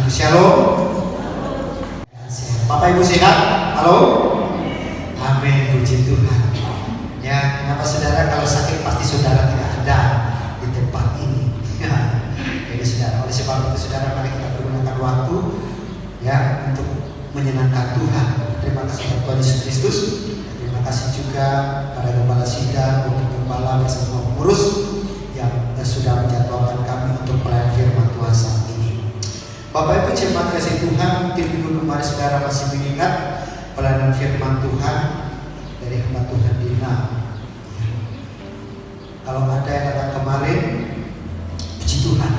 Shalom. Bapak Ibu sehat? Halo? Amin, puji Tuhan. Ya, kenapa saudara kalau sakit pasti saudara tidak ada di tempat ini. Jadi saudara, oleh sebab itu saudara, mari kita pergunakan waktu ya untuk menyenangkan Tuhan. Terima kasih kepada Tuhan Yesus Kristus. Terima kasih juga pada Gembala Sidang, untuk Gembala bersama pengurus yang sudah menjadwalkan kami untuk pelayanan firman Tuhan saat ini. Bapak Ibu jemaat kasih Tuhan, mungkin minggu kemarin saudara masih mengingat pelayanan firman Tuhan dari hamba Tuhan Dina. Kalau ada yang datang kemarin, puji Tuhan.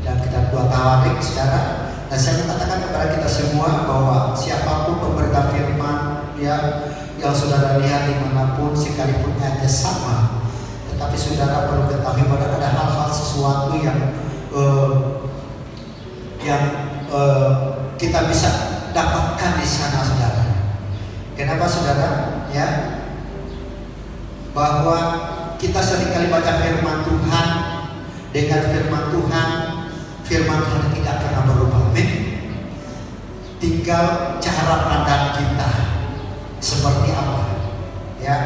Dan kita buat tawarik saudara. Dan saya mengatakan kepada kita semua bahwa siapapun pemberita firman yang saudara lihat dimanapun, sekalipun ayatnya sama, tetapi saudara perlu ketahui bahwa ada hal-hal sesuatu yang kita bisa dapatkan di sana saudara. Kenapa saudara? Ya, bahwa kita seringkali baca firman Tuhan, dengan firman Tuhan tidak pernah berubah. Amin. Tinggal cara pandang kita seperti apa. Ya.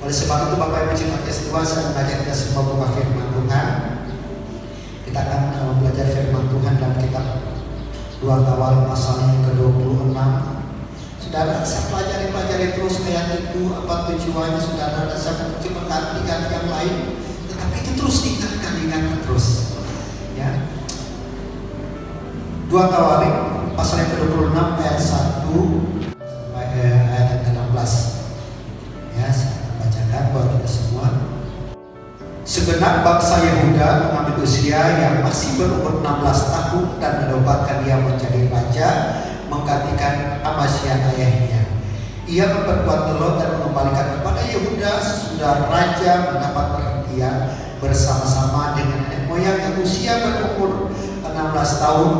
Oleh sebab itu Bapak Ibu jemaat Kristus, saya mengajak kita semua buka firman Tuhan. Kita akan belajar firman Tuhan dalam kitab 2 Tawarik pasal yang ke-26. Saudara, saya pelajari terus ayat itu, apa tujuannya saudara, dan saya coba ganti yang lain, tetapi itu terus diingatkan terus. Ya. 2 Tawarik pasal yang ke-26 ayat 1 sampai ayat yang ke-16. Ya, saya akan bacakan buat kita semua. Segenap bangsa Yehuda mengambil usia yang masih berumur 16 tahun dan menobatkan dia menjadi raja, menggantikan Amasya ayahnya. Ia memperkuat Telot dan mengembalikan kepada Yehuda sesudah raja mendapat perhentian bersama-sama dengan nenek moyang yang usia berumur 16 tahun.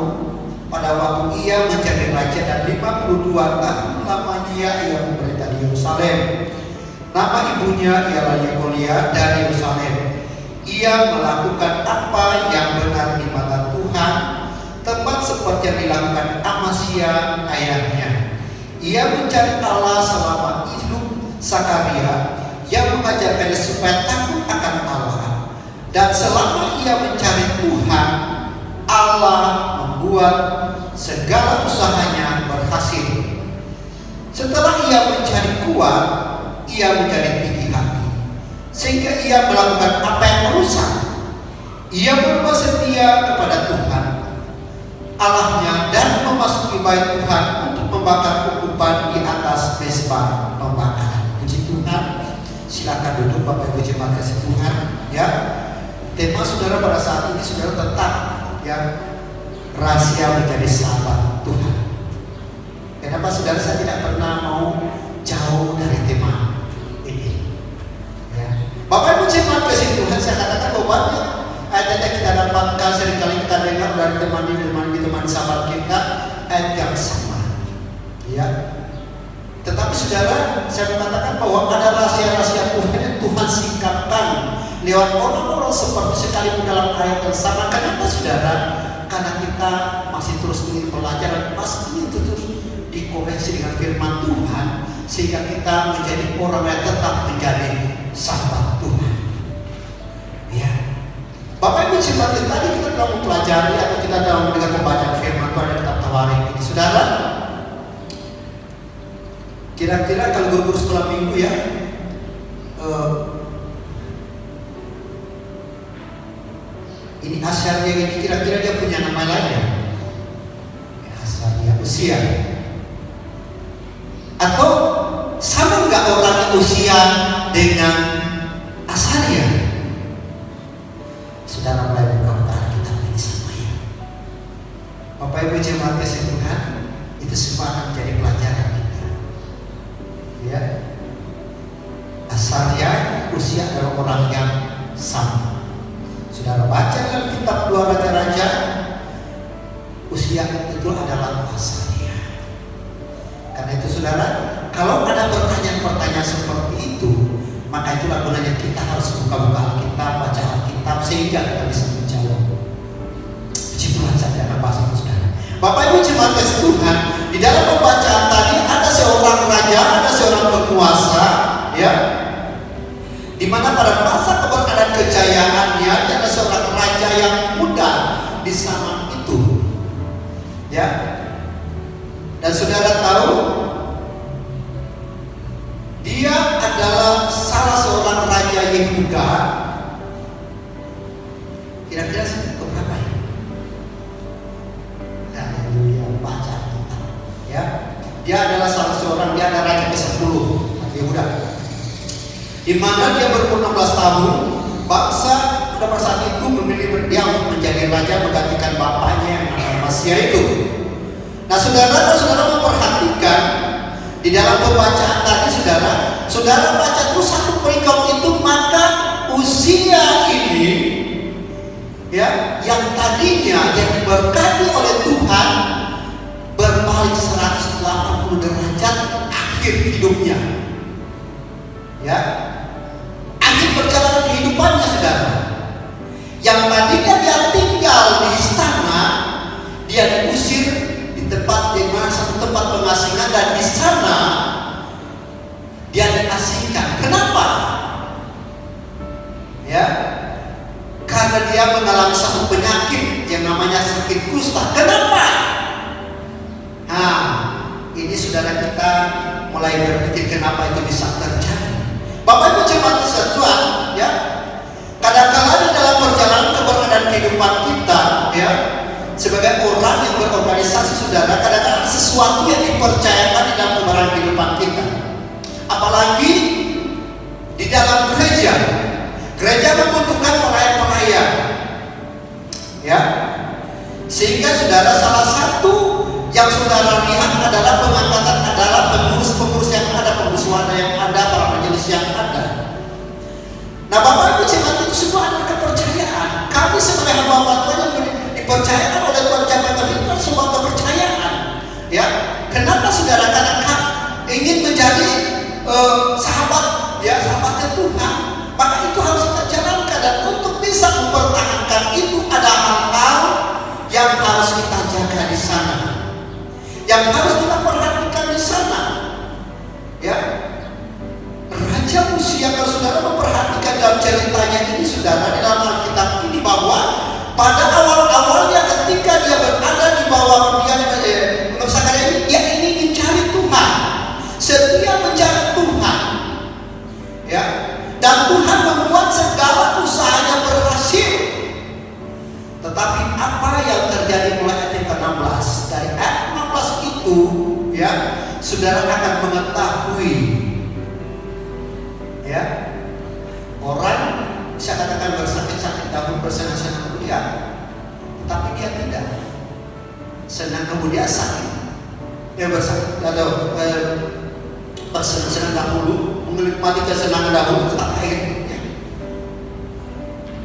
Pada waktu ia menjadi raja dan 52 tahun lamanya ia memerintah di Yerusalem. Nama ibunya ialah Yekolia dari Yerusalem. Ia melakukan apa yang benar di mata Tuhan, tepat seperti yang dilakukan Amasya ayahnya. Ia mencari Allah selama hidup Sakaria yang mengajarkan supaya takut akan Allah. Dan selama ia mencari Tuhan, Allah membuat segala usahanya berhasil. Setelah ia mencari kuat, ia menjadi tinggi hati, sehingga ia melakukan apa yang merusak. Ia berubah setia kepada Tuhan Allahnya dan memasuki bait Tuhan untuk membakar ukupan di atas mezbah pembakaran. Puji Tuhan. Silakan duduk Bapak Ibu jemaat kasih Tuhan. Ya, tema saudara pada saat ini saudara tentang yang rahasia menjadi sahabat Tuhan. Kenapa saudara saya tidak pernah mau jauh dari tema ini? Ya. Bapak Ibu jemaat kasih Tuhan, saya katakan bahwa banyak ayat yang kita dapatkan seringkali kita dengar dari teman sahabat kita, ayat yang sama. Ya. Tetapi saudara, saya mengatakan bahwa ada rahasia-rahasia Tuhan yang Tuhan singkapkan lewat orang-orang seperti sekalipun dalam ayat yang sama. Kenapa saudara? Karena kita masih terus ingin belajar dan pasti terus dikoreksi dengan firman Tuhan, sehingga kita menjadi orang yang tetap menjadi sahabat Tuhan. Ya, Bapak Ibu jemaat, tadi kita telah mempelajari atau kita telah mendengar pembacaan firman Tuhan dari kitab Tawarik ini, saudara. Kira-kira kalau guru sekolah minggu ya, ini Asaria ini kira-kira dia punya nama lain ya? Asaria Usia. Atau sama nggak orang Usia dengan Asaria? Saudara mulai buka otak kita ini sama ya. Bapak Ibu jemaat kasih Tuhan, itu semua akan menjadi pelajaran kita. Ya, Asaria, Usia adalah orang yang sama. Saudara baca dalam kitab 2 Raja-Raja, Usia itu adalah Asaria. Karena itu saudara, kalau ada pertanyaan-pertanyaan seperti itu, maka itulah gunanya kita harus buka-buka Alkitab, baca Alkitab, sehingga kita bisa menjawab. Puji Tuhan saja, bahasa itu saudara. kasih Tuhan, di dalam pembacaan tadi ada seorang raja, ada seorang penguasa, ya, di mana pada masa keberkatan kejayaannya dia ada seorang raja yang muda di zaman itu, ya. Dan saudara tahu, dia adalah salah seorang raja Yehuda. Kira-kira keberapa ya? Haleluya, baca kita, ya. Dia adalah salah seorang, dia adalah raja ke-10 Yehuda, di mana dia berumur 16 tahun. Bangsa pada saat itu memilih dia untuk menjadi raja menggantikan bapaknya yang namanya Amasya itu. Nah, saudara memperhatikan di dalam pembacaan tadi, saudara baca itu satu perikop itu, maka usia ini, ya, yang tadinya yang diberkati oleh Tuhan berbalik 180 derajat akhir hidupnya, ya, akhir perjalanan kehidupannya, saudara. Yang tadinya dia tinggal di istana, dia diusir di tempat, di mana satu tempat pengasingan, dan di sana dia diasingkan. Kenapa? Ya, karena dia mengalami satu penyakit yang namanya sakit kusta. Kenapa? Nah, ini saudara kita mulai berpikir kenapa itu bisa terjadi. Bapak Ibu jemaat sekalian, ya, kadang-kala di dalam perjalanan keberkatan kehidupan kita, ya, sebagai orang yang berorganisasi, saudara, kadang-kadang sesuatu yang dipercayakan di dalam keberkatan kehidupan kita. Apalagi di dalam gereja membutuhkan pelayan-pelayan, ya, sehingga saudara, salah satu yang saudara lihat adalah pengangkatan, adalah pengurus-pengurus yang ada, pengurus wadah yang ada, para majelis yang ada. Nah, Bapak Ibu jemaat, itu semua adalah kepercayaan. Kami sebagai hamba Tuhan yang dipercayakan oleh Tuhan jemaat itu kan sebuah kepercayaan, ya. Kenapa saudara? Karena ingin menjadi sahabat, ya, sahabatnya Tuhan, maka itu harus kita jalankan. Dan untuk bisa mempertahankan itu ada hal-hal yang harus kita jaga di sana, yang harus kita perhatikan di sana, ya. Raja Usia, kalau saudara memperhatikan dalam ceritanya ini, saudara, di dalam Alkitab ini, bahwa pada awal-awalnya ketika dia berada di bawah dia ingin mencari Tuhan, setia mencari Tuhan, ya, dan Tuhan membuat segala usahanya berhasil. Tetapi apa yang terjadi mulai ayat yang ke-16? Dari ayat 16 itu, ya, saudara akan mengetahui, ya, orang bisa katakan bersakit-sakit dahulu, bersenang-senang kemudian, tetapi dia tidak senang kemudian sakit. Dia bersakit atau bersenang-senang dahulu, menikmati kesenangan dahulu, tetapi akhirnya,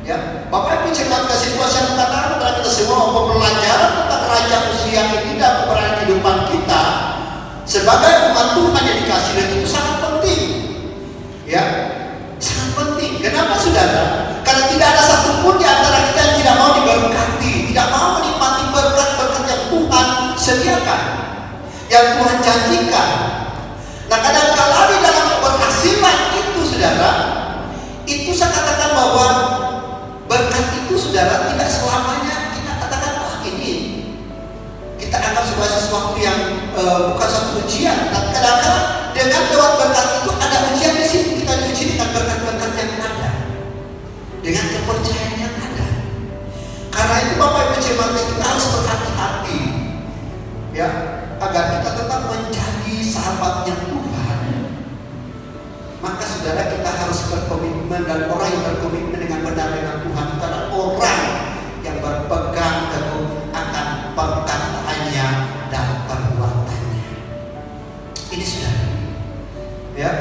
ya. Bapak Ibu jemaat kasih Tuhan, saya katakan kepada kita semua bahwa pelajaran tentang Raja Usia ini dalam keberadaan kehidupan kita sebagai umat Tuhan yang dikasih itu sangat penting, ya, sangat penting. Kenapa saudara? Karena tidak ada satupun di antara kita yang tidak mau diberkati, tidak mau menikmati berkat-berkat yang Tuhan sediakan, yang Tuhan janjikan. Nah, kadang-kala di dalam keberhasilan itu, saudara, itu saya katakan bahwa berkat itu, saudara, tidak selamanya kita katakan, wah, ini kita anggap sebagai sesuatu yang bukan satu ujian. Tapi kadang-kadang dengan lewat berkat itu ada ujian di situ, kita diuji dengan berkat-berkat yang ada, dengan kepercayaan yang ada. Karena itu Bapak Ibu jemaat, kita harus berhati-hati, ya, agar kita tetap menjadi sahabatnya Tuhan. Maka saudara, kita harus berkomitmen, dan orang yang berkomitmen dengan benar dengan Tuhan itu adalah orang yang berpegang teguh akan perkataannya dan perbuatannya. Ini saudara, ya.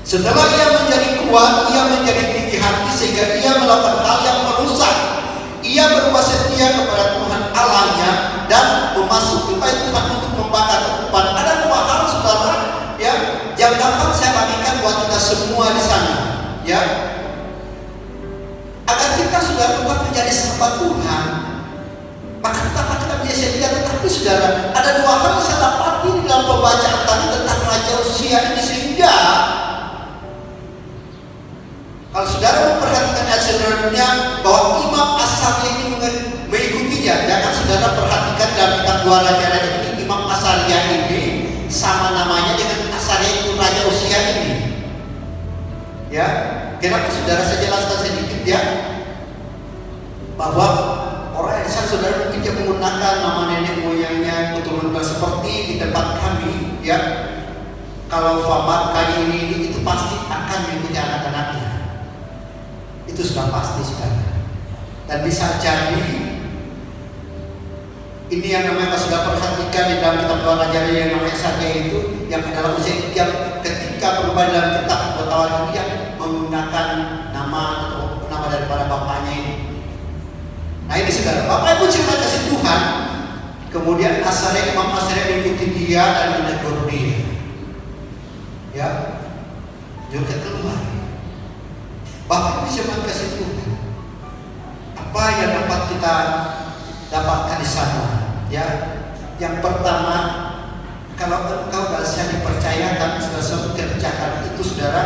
Setelah ia menjadi kuat, ia menjadi tinggi hati sehingga ia melakukan hal yang merusak. Ia berubah setia kepada Tuhan Allahnya dan memasuki bait Tuhan untuk membakar ketupat. Ada dua hal, saudara, ya, yang dapat saya bagikan buat kita semua di sana, ya, agar kita sudah tetap menjadi sahabat Tuhan. Maka tetap kita menjadi setia, tetapi saudara, ada dua hal yang saya dapati di dalam pembacaan tadi tentang Raja Uzia ini, sehingga kalau saudara memperhatikan ayat sebenarnya bahwa Imam Asaria ini mengikutinya. Jangan saudara perhatikan dalam kitab 2 Raja-Raja ini, Imam Asaria ini sama namanya dengan Asaria itu Raja Uzia ini. Ya, kenapa saudara saya jelaskan sedikit ya, bahwa orang yang saudara mungkin dia menggunakan nama nenek moyangnya betul-betul seperti di tempat kami ya. Kalau Fabat kali ini itu pasti akan mengikuti anak-anaknya. Itu sudah pasti sekali. Dan bisa jadi ini yang namanya sudah perhatikan di dalam kitab 2 Raja yang namanya saja itu, yang adalah Uzia yang ketika berubah dalam kitab pengetahuan ini yang menggunakan nama atau nama daripada bapaknya ini. Nah ini saudara, Bapak Ibu cuma kasih Tuhan. Kemudian Imam Asaria mengikuti dia dan menegur dia. Ya, juga keluar. Bapak Ibu cuma kasih Tuhan. Apa yang dapat kita dapatkan di sana? Ya, yang pertama, kalau engkau bisa dipercayakan sesuatu kerjakan itu saudara,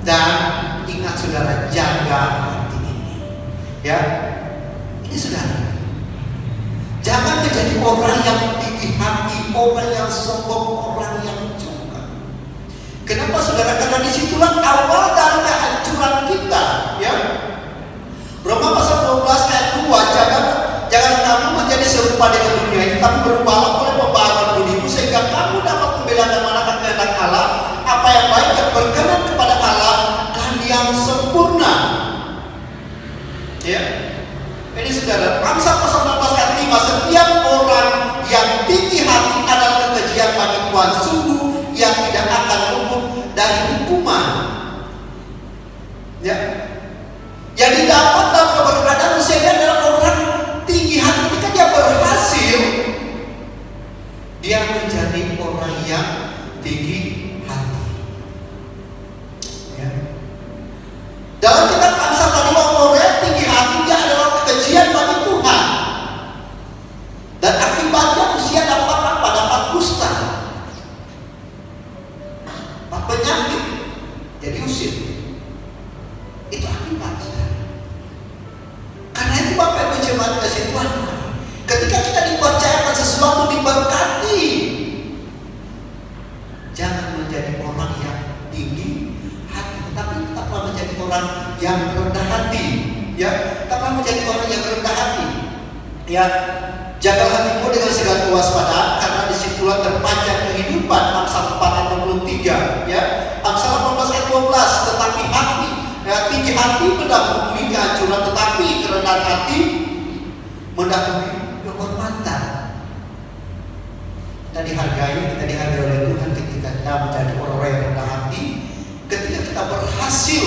dan ingat saudara, jaga hati ini. Ya, ini saudara, jangan menjadi orang yang tinggi hati, orang yang sombong, orang yang curang. Kenapa saudara? Karena disitulah awal dari kehancuran kita. Ya, Roma pasal 12 ayat 2, jangan kamu menjadi serupa dengan dunia ini, tapi berubahlah oleh pembaharuan budimu sehingga kamu dapat membedakan manakah kehendak Allah, apa yang baik dan berkenan kepada Allah dan yang sempurna. Ya, ini saudara, Amsal pasal 16 ayat 5, setiap orang yang tinggi hati adalah kekejian bagi Tuhan, sungguh yang tidak akan luput dari hukuman. Ya, yang didapat dalam keberadaan Uzia adalah orang tinggi hati. Ketika dia berhasil, dia menjadi orang yang tinggi hati. Ya. Dalam kitab Amsal tadi, orang tinggi hati dia adalah kekejian bagi Tuhan. Dan akibatnya Uzia dapat apa? Dapat kusta, dapat penyakit, jadi usir. Itu akibatnya. Karena itu Bapak Ibu jemaat kasih Tuhan, ketika kita dipercayakan sesuatu diberkati, jangan menjadi orang yang tinggi hati, tetapi tetaplah menjadi orang yang rendah hati. Ya, tetaplah menjadi orang yang rendah hati. Ya, jaga hatimu dengan segala kewaspadaan, karena disitulah terpanjang kehidupan. Amsal 4 ayat 23. Ya, Amsal 18 ayat 12. Tetapi hati, tinggi hati mendahului kehancuran, tetapi kerendahan hati mendahului kehormatan. Kita dihargai oleh Tuhan ketika kita menjadi orang yang rendah hati, ketika kita berhasil,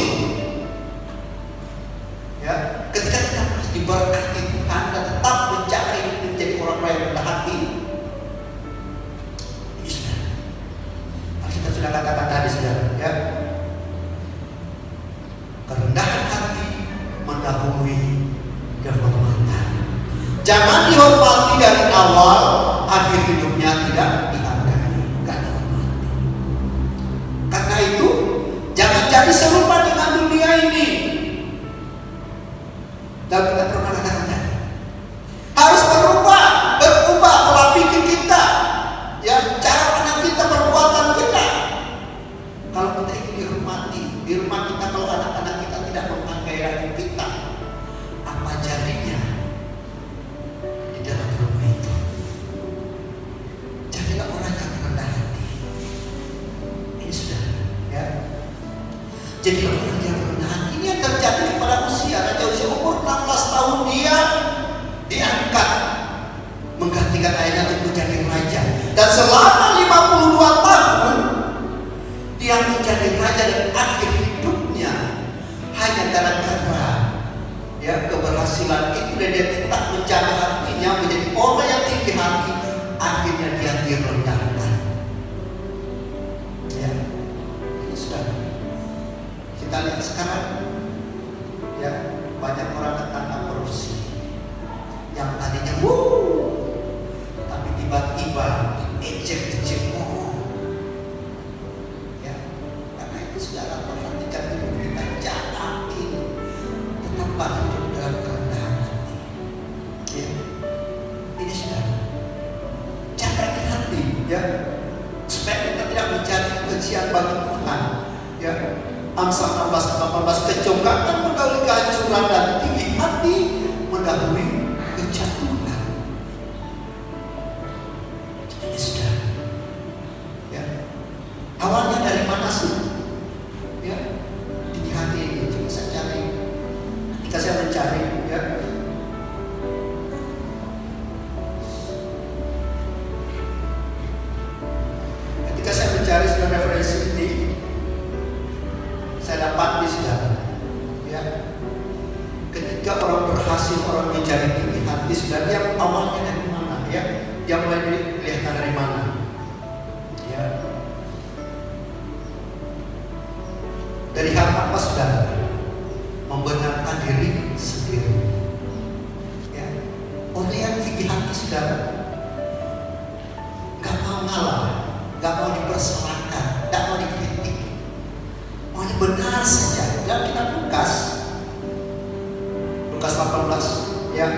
ya, ketika kita diberkati Tuhan dan tetap menjaga hidup menjadi orang yang rendah hati. Ini sudah, kita sudah katakan tadi saudara, ya, kerendahan hati mendahului kehormatan. Jangan dihormati dari awal, akhir hidupnya tidak dihargai, tidak dihormati. Karena itu jangan jadi serupa dengan dunia ini. Dan kita pernah katakan tadi, harus berubah pola pikir kita, ya, cara pandang kita, perbuatan kita. Kalau kita ingin dihormati di rumah kita, kalau anak-anak kita tidak menghargai kita, apa jadinya di dalam rumah itu? Jadilah orang yang rendah hati. Ini sudah, ya. Jadilah orang yang rendah hati. Ini yang terjadi kepada Uzia. Raja Uzia umur 16 tahun dia diangkat menggantikan ayahnya untuk menjadi raja. Dan selama 52 tahun dia menjadi raja, dan akhir hidupnya hanya gara-gara, ya, keberhasilan itu, dan dia tetap menjaga hatinya menjadi orang yang tinggi hati. Akhirnya dia direndahkan. Ya, ini sudah kita lihat sekarang, ya, banyak orang tertangkap korupsi yang tadinya tapi tiba lupa hidup dalam kerendahan hati. Ya. Ini sudah jaga di hati, ya, supaya kita tidak mencari kebencian bagi Tuhan. Ya. Amsal 16:18, kecongkakan mendahului kehancuran dan tinggi hati mendahului kejatuhan. Ini sudah. Ya. Awalnya dari mana sih? Ya. Tinggi hati ini coba saya cari. Ketika saya mencari, ya, ketika saya mencari sebuah referensi ini, saya dapat di saudara, ya, ketika orang berhasil, orang mencari tinggi hati, saudara, yang awalnya dari mana, ya, yang mulai dilihat dari mana, ya, dari hal apa, saudara? Membenarkan diri sendiri, ya. Orang yang tinggi hati, saudara, gak mau ngalah, gak mau dipersalahkan, gak mau dikritik, maunya benar saja. Dalam kitab Lukas 18, ya,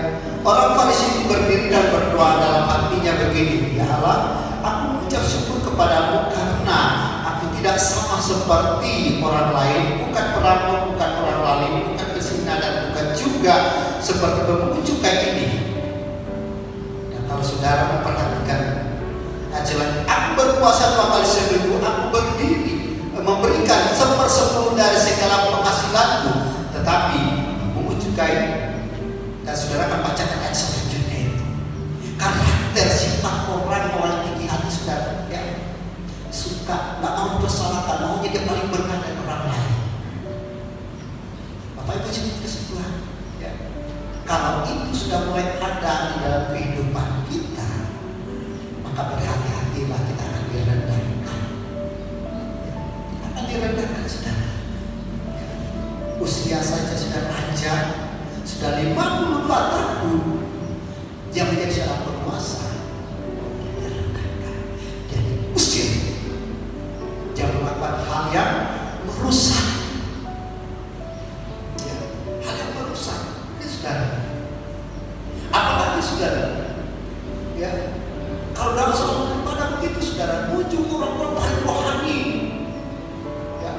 orang Farisi itu berdiri dan berdoa dalam hatinya begini, ya Allah, aku mengucap syukur kepadamu karena aku tidak sama seperti orang lain, bukan perampok, bukan orang lain, bukan pezina, dan bukan juga seperti pemungut cukai ini. Dan kalau saudara memperhatikan ajaran, aku berpuasa 2 kali seminggu, aku berdiri memberikan 1/10 dari segala penghasilanku, tetapi memungut cukai. Dan saudara akan bacakan ayat selanjutnya itu. Karakter sifat orang tinggi hati, saudara, ya, suka nggak mau dipersalahkan, maunya dia paling benar dari orang lain. Bapak Ibu cuma kesimpulan, ya, kalau itu sudah mulai ada di dalam kehidupan kita, maka berhati-hatilah, kita akan direndahkan, akan direndahkan, saudara. Usia saja sudah ranjang, sudah 54 tahun, dia menjadi seorang penguasa, dia direndahkan, dia diusir, dia melakukan hal yang merusak, ya, hal yang merusak. Ini, saudara, apalagi, saudara, ya, kalau dalam seorang ibadah begitu, saudara, muncul orang-orang paling rohani, ya,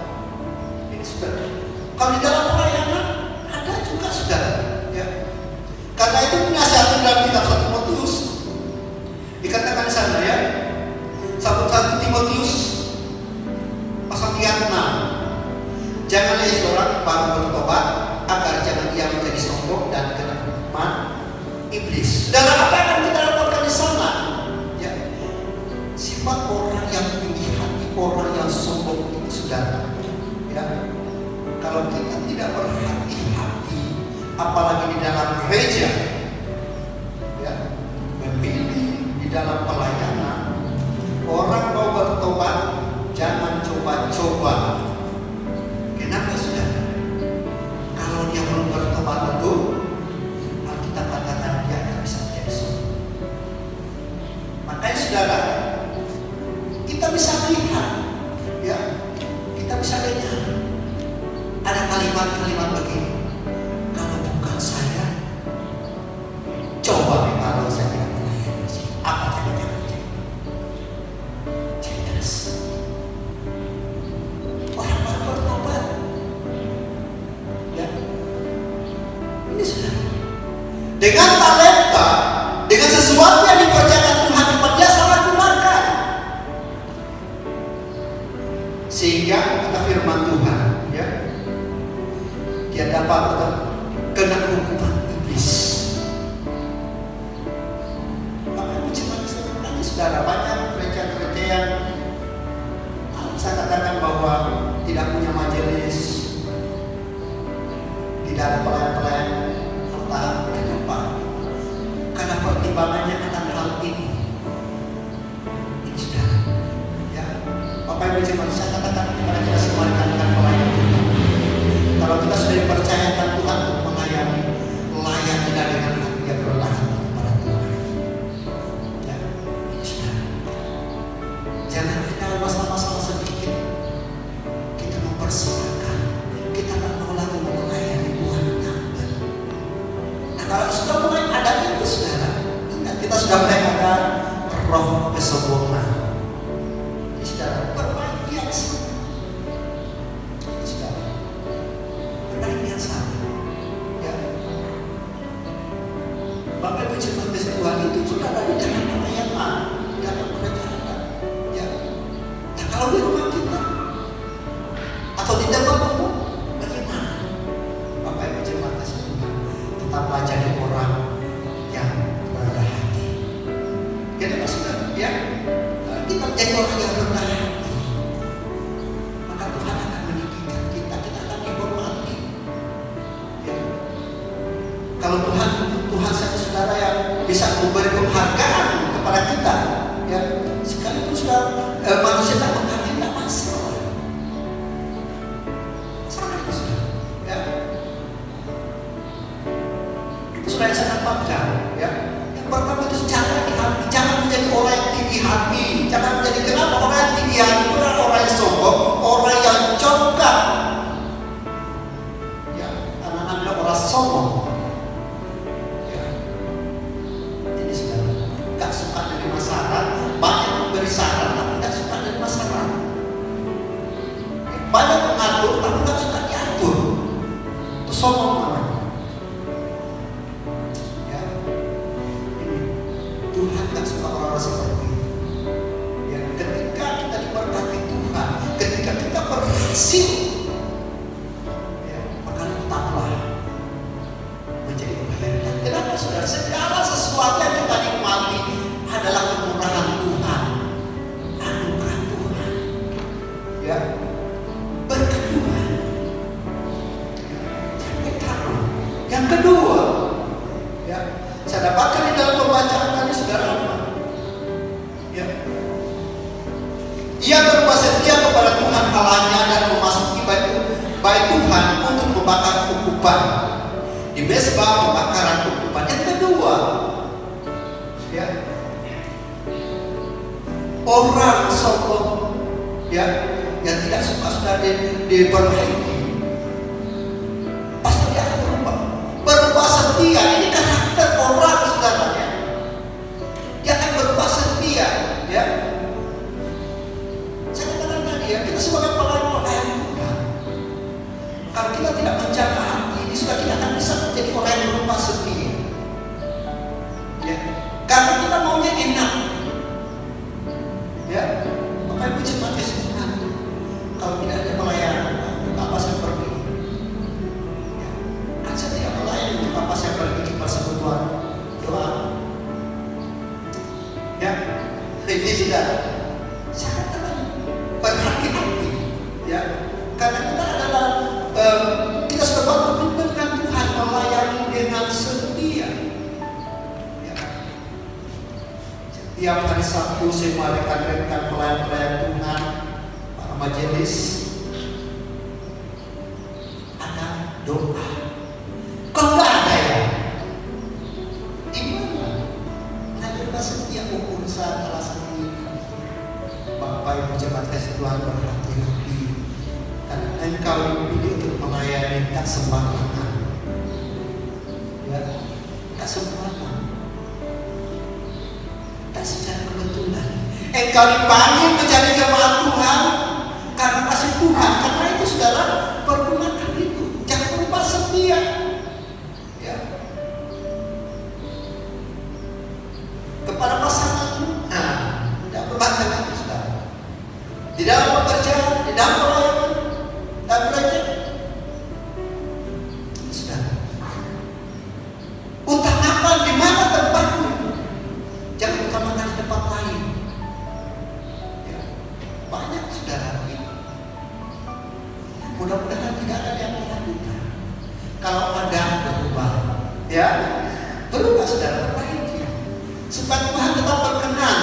ini, saudara. Kalau di dalam pelayanan ada juga, saudara, ya. Karena itu nasihat dalam kitab 1 Timotius dikatakan di sana, ya, 1 Timotius pasal 36, janganlah seorang baru bertobat agar jangan ia menjadi sombong dan kena hukuman iblis. Saudara, apa yang akan kita lakukan di sana? Ya, sifat orang yang tinggi hati, orang yang sombong itu, saudara, ya, kalau kita tidak berhati-hati, apalagi di dalam gereja, ya, memilih di dalam pelayanan, orang mau bertobat, jangan coba-coba. Kenapa, saudara? Kalau dia belum bertobat betul, Alkitab katakan dia akan bisa menjadi sombong. Makanya, saudara, kita bisa lihat, ya, kita bisa dengar ada kalimat-kalimat begini, kalau bukan saya, coba nih kalau saya tidak melayani, apa jadi keras. Orang baru bertobat, ya, ini, saudara, dengan talenta, dengan sesuatu yang dipercayakan Tuhan kepada dia, salah gunakan, sehingga kata firman Tuhan, ya, dia dapat kena hukuman iblis. Bapak Ibu cuma lagi, saudara, banyak gereja-gereja yang saya katakan bahwa tidak punya majelis, tidak ada pelayan-pelayan harta. Kenapa? Karena pertimbangannya akan hal ini. Ini, saudara, ya, Bapak Ibu cuma saya katakan kepada kita semua rekan-rekan pelayan Tuhan, kalau kita sudah dipercayakan Tuhan untuk melayani, layanilah dengan hati yang rendah hati kepada Tuhan. Ya, saudara, jangan kita masalah-masalah sedikit kita mempersoalkan, kita tak mau lagi melayani Tuhan. sudah mulai ada roh kesombongan. Ini saudara, perbaiki yang salah. Ini saudara, perbaiki yang salah. Ya. Bapak Ibu jemaat Tuhan itu saudara di dalam pelayanan, di dalam kerajaan. Ya. Nah, kalau di rumah kita atau di tempat umum, bagaimana? Bapak Ibu jemaat Tuhan, tetaplah jadi orang yang rendah hati. Jadi maksudnya, ya, kita jadi orang yang rendah hati, maka Tuhan akan meninggikan kita, kita akan dihormati. Ya. Kalau Tuhan saudara yang bisa memberi penghargaan kepada kita, ya, sekalipun sudah manusia tak menghargai, tidak masalah. Masalah itu sudah, ya. Itu sudah yang sangat bangga, ya. Yang pertama itu secara hati, jangan menjadi orang yang tinggi hati, jangan menjadi kenapa orang yang tinggi hati itu adalah orang yang sombong, orang yang congkak, ya, anak-anak adalah orang sombong. Banyak memberi saran tapi tidak suka menerima saran. Banyak mengatur tapi tidak suka diatur. Itu sombong namanya. Ya, ini Tuhan tidak suka orang seperti ini. Ya, ketika kita diberkati Tuhan, ketika kita berhasil, ya, maka tetaplah menjadi orang yang rendah. Kenapa saudara? Segala sesuatu yang kita nikmati adalah kemurahan Tuhan, anugerah Tuhan, ya, berkat Tuhan. Yang kedua, ya, saya dapatkan di dalam pembacaan tadi saudara apa? Ya, ia berubah setia kepada Tuhan Allahnya dan memasuki bait Tuhan untuk membakar ukupan di mezbah pembakaran ukupan. Yang kedua, ya, orang sombong, ya, yang tidak suka sudah diperbaiki, pasti dia akan berubah setia. Ini karakter orang saudaranya. Dia akan berubah setia, ya. Saya katakan tadi, ya, kita sebagai pelayan Tuhan, kalau kita tidak menjaga hati ini, sudah kita akan bisa menjadi orang yang berubah setia, ya. Karena kita maunya enak. Ya, Bapak Ibu jemaat Tuhan, kalau tidak ada pelayanan, untuk apa saya pergi? Ya, kan saya tidak melayani, untuk apa saya pergi cuma sebuah doa? Ya, ini sudah saya katakan berhati-hati, ya, karena kita adalah kita sudah berkomitmen dengan Tuhan, melayani dengan setia. Tiap hari Sabtu saya mengadakan pelayan-pelayan Tuhan, para majelis, ada doa. Kok nggak ada ya? Gimana? Ada setia urusan alasan ini. Bapak Ibu jemaat kasih Tuhan, berhati-hati, karena engkau dipilih untuk melayani tak sembarangan, ya, tak sembarangan. Secara kebetulan engkau dipanggil menjadi jemaat Tuhan karena kasih Tuhan. Karena itu saudara, pergunakan itu, jangan lupa setia, ya, kepada pasanganmu. Nah, tidak berbangga itu saudara, di dalam pekerjaan, di dalam pelayanan dan gereja, saudara, utamakan di mana tempatmu. Jangan utamakan di tempat lain. Ya, banyak saudara ini. Mudah-mudahan tidak ada yang meragukan. Kalau ada, berubah, ya, berubah saudara, perbaiki supaya Tuhan tetap berkenan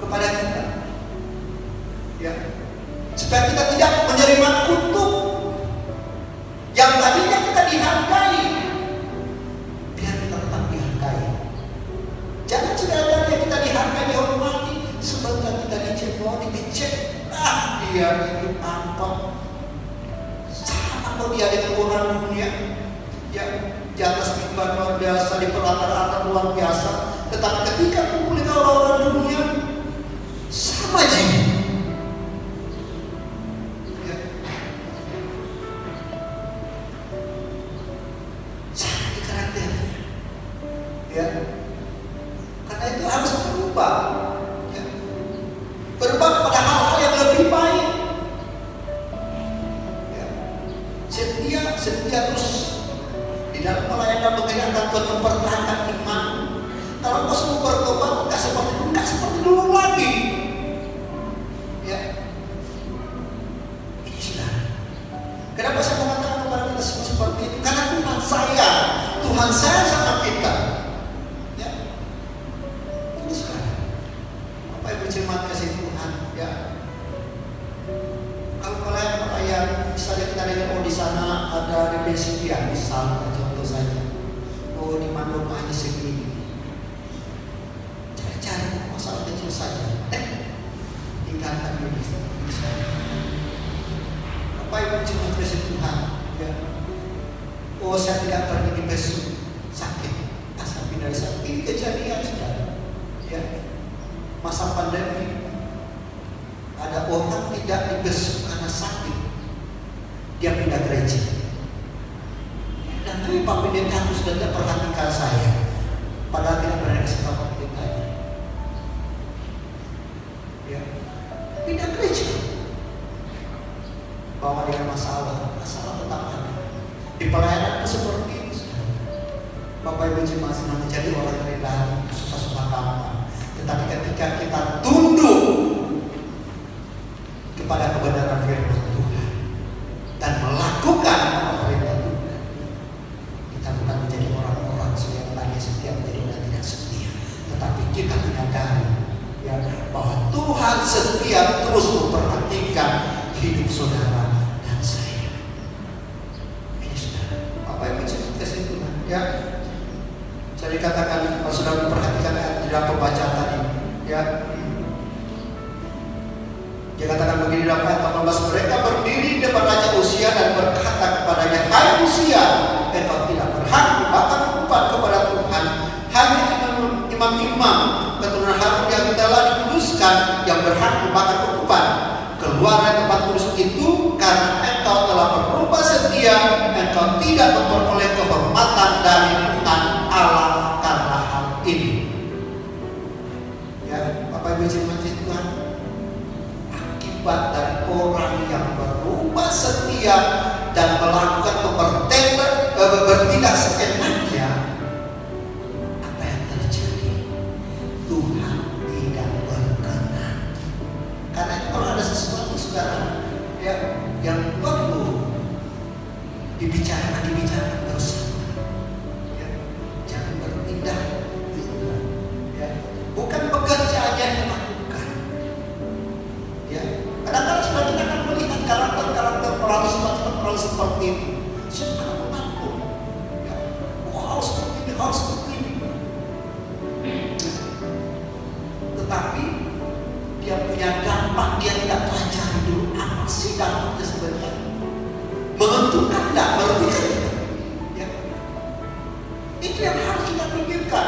kepada kita, ya, supaya kita tidak menerima kutuk yang tadinya kita dihargai, biar kita tetap dihargai. Jangan sudah ada yang kita dihargai, dihormati, sebentar kita dicemooh, dicek, dia ini apa? Sama dia dengan orang dunia, ya, di atas mimbar luar biasa, di peralatan luar biasa, Tetapi ketika kumpul dengan orang-orang dunia, sama aja. Ya. Sama di karakternya. Ya. Karena itu harus berubah. Ya. Berubah kepada hal-hal yang lebih baik. Ya. Setia terus di dalam pelayanan mengerjakan Tuhan, mempertahankan iman. Kalau kau semua bertobat, nggak seperti dulu lagi. Ya, ini sudah. Kenapa saya mengatakan kepada kita semua seperti itu? Karena Tuhan saya sama kita. Ya, ini sudah. Apa yang bercermat kasih Tuhan? Ya, kalau pelayan, misalnya kita lihat di sana ada representasi, misalnya contoh saja, di mana rumahnya segini. Cari masalah kecil saja, tinggalkan ini bisa. Apa yang cuma kasih Tuhan? Ya. Oh, saya tidak pergi di besok sakit, asal pindah sakit. Ini kejadian sudah. Ya. Masa pandemi, ada orang tidak di besok karena sakit, dia pindah gereja. Dan Pak Pendeta harus sudah perhatikan saya, padahal tidak pernah kasih tahu Pak Pendeta. Ya, pindah gereja, bawa dengan masalah tetap ada. Di pelayanan seperti ini, Bapak Ibu Jemaat senang menjadi orang yang rendah, susah-susah gampang. Tetapi ketika kita tunduk kepada kebenaran firman Tuhan dan melakukan perintah Tuhan, kita bukan menjadi orang-orang yang tadi setia menjadi orang tidak setia, tetapi kita menyadari ya, bahwa Tuhan setia terus memperhatikan hidup saudara dan saya. Ini saudara, apa yang menceritakan kasih Tuhan? Ya, saya dikatakan kalau saudara memperhatikan ayat di dalam pembacaan tadi, ya, dia katakan begini dalam ayat 18, mereka berdiri di depan Raja Uzia dan berkata kepadanya, hai Uzia, engkau tidak berhak membakar kumpan kepada Tuhan, hanya imam-imam keturunan Harun yang telah dikuduskan yang berhak membakar kumpan. Keluar dari tempat kudus itu karena engkau telah berubah setia, engkau tidak memperoleh kehormatan dari Tuhan Allah karena hal ini. Ya, Bapak Ibu Jemaat Tuhan, akibat dari orang yang berubah setia dan melakukan bertindak seenaknya, apa yang terjadi? Tuhan tidak berkenan. Karena itu kalau ada sesuatu saudara ya, yang perlu dibicarakan bersama, ya, jangan berpindah gitu, ya. Bukan pekerjaan yang dilakukan, ya. Kadang-kadang sudah kita akan melihat karakter peran seperti itu, suka mengaku, ya, harus seperti ini. Tetapi dia punya dampak, dia tidak pelajari dulu apa sih dampaknya sebenarnya. Menentukan tidak, merugikan tidak. Ya. Itu yang harus kita pikirkan.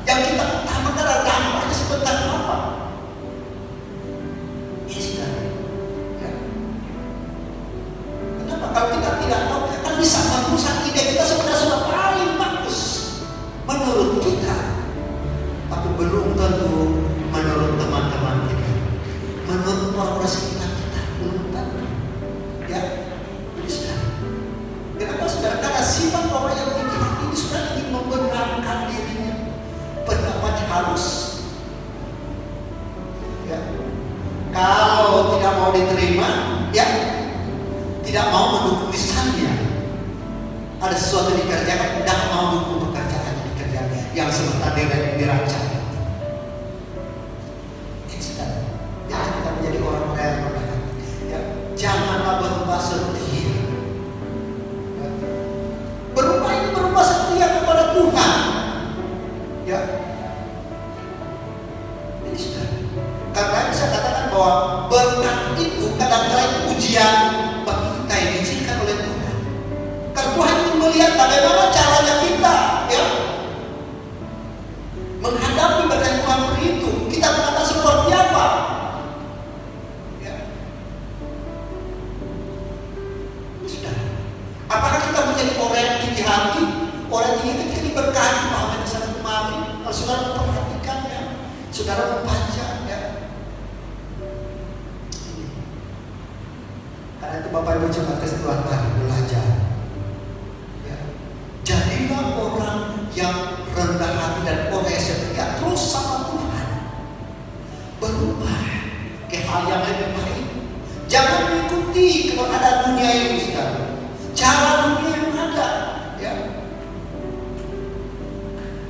Yang kita utamakan adalah dampaknya sebenarnya apa. Ini sudah. Ya. Kenapa? Kalau kita tidak tahu, kita akan bisa merusak ide kita sebenarnya sudah paling bagus menurut kita, tapi belum tentu menurut teman-teman kita, menurut orang-orang sekitar kita belum tentu. Ya, ini sudah. Kenapa saudara? Karena sifat orang yang tinggi hati ini sudah ingin membenarkan dirinya, pendapat halus. Ya, kalau tidak mau diterima, ya, tidak mau mendukung misalnya ada sesuatu dikerjakan, tidak mau dukung pekerjaan yang dikerjakan yang sebentar dirancang. Jangan kita menjadi orang yang ya, janganlah berubah setia. Ya. Berubah ini berubah setia kepada Tuhan. Ya. Ini sudah. Karena saya katakan bahwa berkat itu kadang-kadang itu ujian bagi kita yang diizinkan oleh Tuhan. Karena Tuhan ingin melihat bagaimana caranya kita, ya, menghadapi Kalau saudara memperhatikan ya, saudara membaca ya. Karena itu Bapak Ibu jemaat kasih Tuhan, mari belajar. Ya. Jadilah orang yang rendah hati dan orang yang setia terus sama Tuhan. Berubah ke hal yang lebih baik. Jangan mengikuti keadaan dunia ini, saudara. Cara dunia yang ada, ya.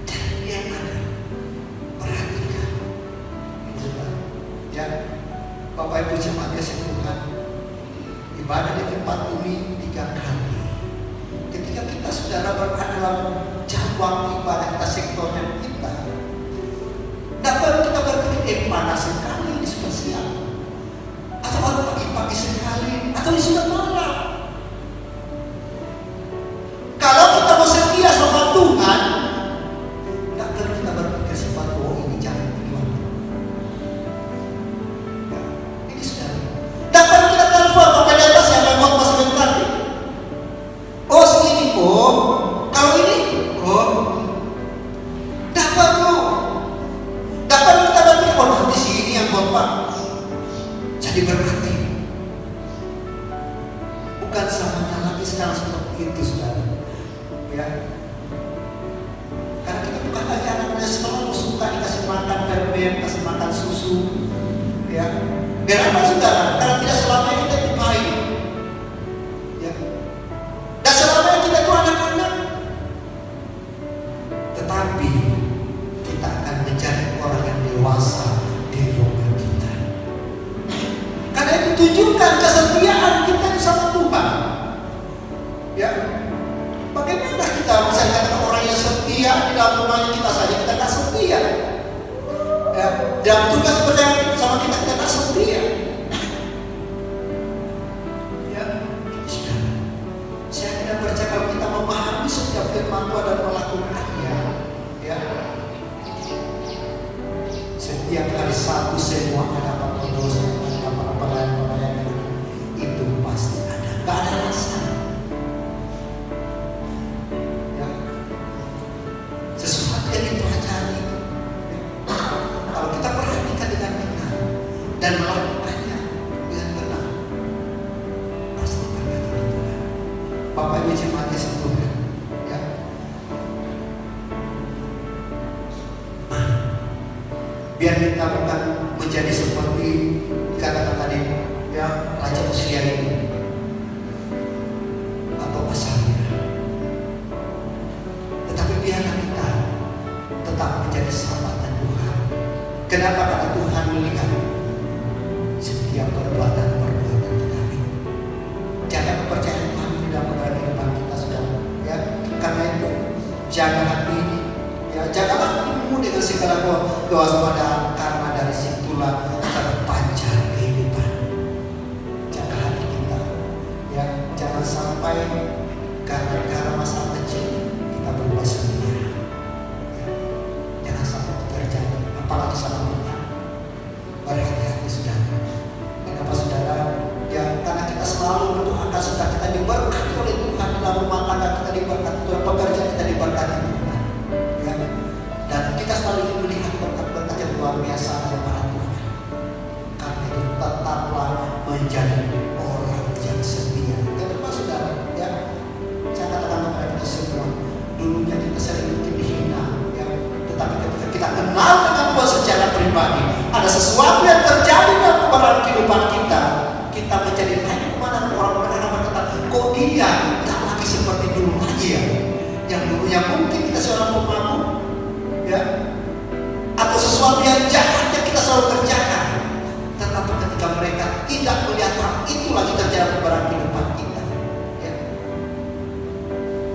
Cara dunia yang ada. Perhatikan, saudara. Ya, Bapak Ibu jemaat kasih Tuhan. Ibadah di tempat ini 3 kali. Ketika kita saudara berada dalam jadwal ibadah kita, sektornya kita, dapat kita berpikir mana sekali ini sudah siang, atau baru pagi-pagi sekali, atau ini sudah malam. Kalau kita mau setia sama Tuhan, tidak perlu kita berpikir seperti oh ini jam 5. Ya, ini sudah dapat kita telepon kepada atas yang membuat masalah tadi. Oh segini, oh kalau ini, oh dapat loh. Dapat kita berpikir oh nanti sini yang bapak jadi berarti bukan selamanya lagi sekarang seperti itu, saudara. Ya, karena kita bukan lagi anak-anak selalu suka dikasih makan permen, kasih makan susu, ya. Biar apa, saudara? Karena tidak selamanya kita itu baik, ya. Dan selamanya kita itu anak-anak, tetapi kita akan menjadi orang yang dewasa di rumah kita. Karena itu tunjukkan kesetiaan kita sama Tuhan. Ya, bagaimana kita bisa katakan orang yang setia di dalam rumahnya kita saja kita tak setia? Ya, dalam tugas kerjaan sama kita kita tak setia. Ya, sudah. Saya tidak percaya kalau kita memahami setiap firman Tuhan dan melakukannya. Ya, setiap hari Sabtu semua ada dosa, ada pelayanan itu pasti ada. Gak ada alasan. Ya, sesuatu yang dipelajari. Ya. Kalau kita perhatikan dengan benar dan melakukannya dengan benar, pasti berkati Tuhan. Bapak Ibu jemaat kasih Tuhan. Ya. Biar kita bukan menjadi seperti dikatakan tadi, ya, raja usia ini atau Asaria. Tetapi biarlah kita tetap menjadi sahabat Tuhan. Kenapa? Karena Tuhan melihat setiap perbuatan-perbuatan kita. Jangan kepercayaan Tuhan tidak mengenai kehidupan kita, saudara. Ya, karena itu jaga hati ini. Ya, jagalah hatimu dengan segala kewaspadaan, karena dari situlah terpancar kehidupan. Jaga hati kita, ya, jangan sampai karena masalah kecil kita berubah setia. Ya, jangan sampai terjadi, apalagi sama Tuhan. Berhati-hati, saudara. Kenapa, saudara? Ya, karena kita selalu berdoakan supaya kita diberkati oleh Tuhan dalam rumah tangga kita, diberkati dalam pekerjaan kita, diberkati Tuhan. Dan kita selalu ingin melihat berkat-berkat yang luar biasa dari para Tuhan. Karena itu tetaplah menjadi orang yang setia. Kenapa, saudara? Ya, saya katakan kepada kita semua, dulunya kita sering mungkin dihina, ya. Tetapi ketika kita kenal dengan Tuhan secara pribadi, ada sesuatu yang terjadi dalam kebenaran kehidupan kita. Kita menjadi lain kemana orang-orang yang berkata, kok dia tak lagi seperti dulu lagi ya? Yang dulunya mungkin kita seorang pemabuk, ya, atau sesuatu yang jahat yang kita selalu kerjakan, tetapi ketika mereka tidak melihat hal itu lagi terjadi pada kehidupan kita, ya,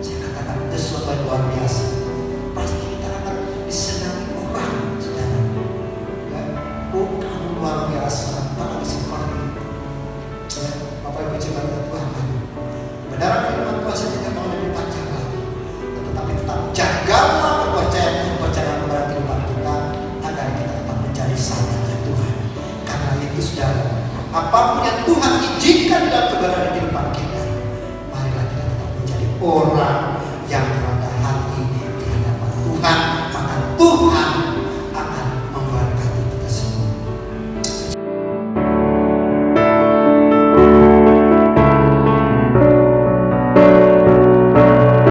saya katakan itu sesuatu yang luar biasa. Pasti kita akan disenangi orang, saudara. Ya, oh kamu luar biasa, apalagi seperti itu. Ya, Bapak Ibu jemaat Tuhan, kebenaran firman Tuhan saya tidak mau lebih panjang lagi, tetapi tetap jagalah kepercayaan kepada kehidupan kita agar kita tetap menjadi sahabatnya Tuhan. Karena itu, saudara, apapun yang Tuhan izinkan dalam kebenaran kehidupan kita, marilah kita tetap menjadi orang